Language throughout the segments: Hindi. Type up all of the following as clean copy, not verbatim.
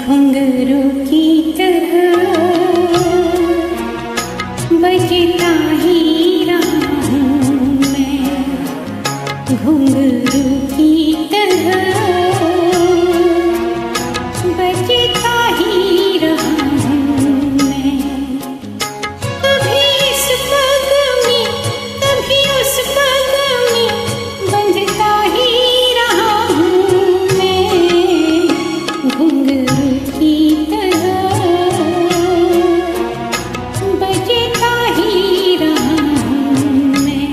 घुंघरू की तरह बजता ही रहा हूँ मैं, घुंघरू की तरह बजता ही रहा हूँ मैं। कभी इस पग में कभी उस पग में बंधता ही रहा हूँ मैं, घुंघरू की तरह बजता ही रहा हूँ मैं।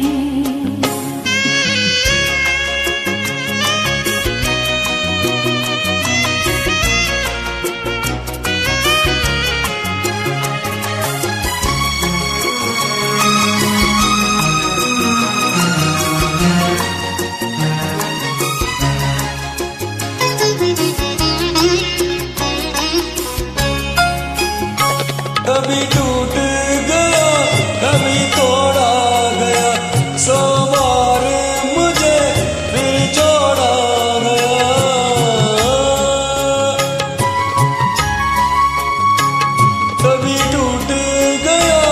कभी टूट गया कभी तोड़ा गया, 100 बार मुझे फिर जोड़ा गया। कभी टूट गया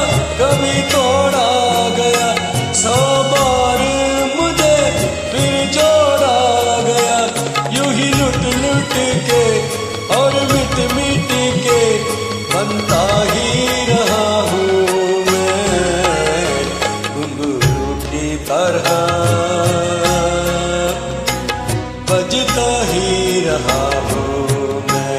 कभी तोड़ा गया, 100 बार मुझे फिर जोड़ा गया। यूं ही लुट लुट के और मिट मिट के बनता ही रहा हूँ मैं, घुंघरू की तरह बजता ही रहा हूँ मैं।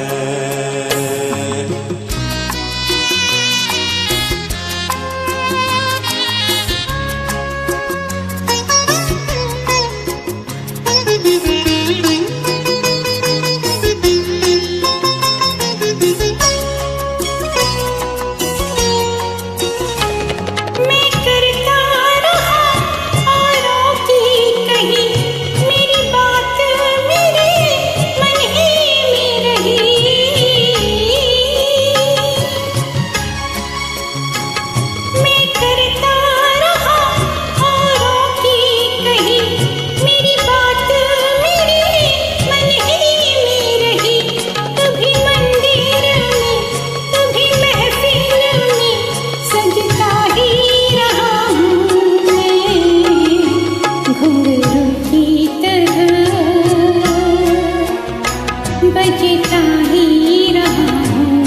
बजता ही रहा हूँ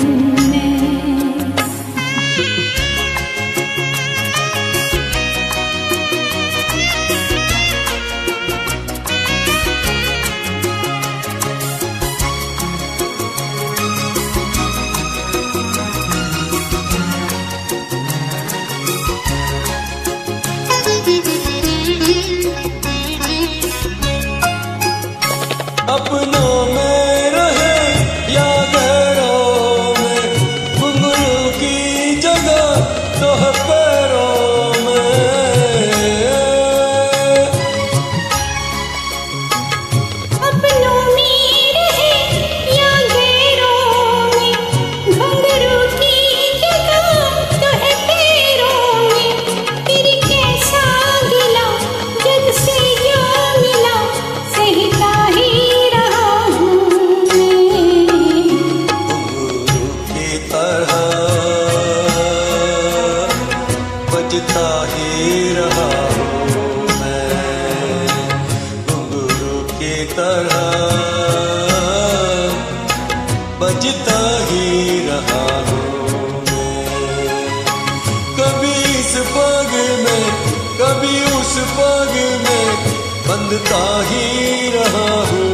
मैं। अपनों में रहे या गैरों में, घुंघरू की जगह तो है पैरों में। अपनों में रहे या गैरों में, घुंघरू की जगह तो है पैरों में। तेरी कैसा गिला जग से जो मिला, सहता ही बजता ही रहा हूँ मैं, घुंघरू की तरह बजता ही रहा हूँ मैं। कभी इस पग में कभी उस पग में बंधता ही रहा हूँ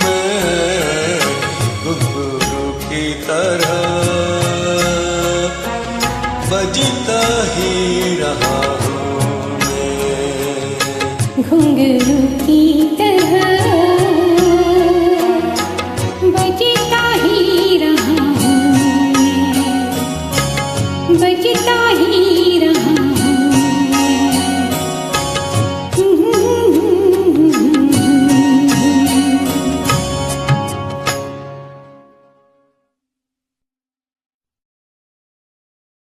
मैं, घुंघरू की तरह बजता ही रहा हूँ मैं। घुंघरू की तरह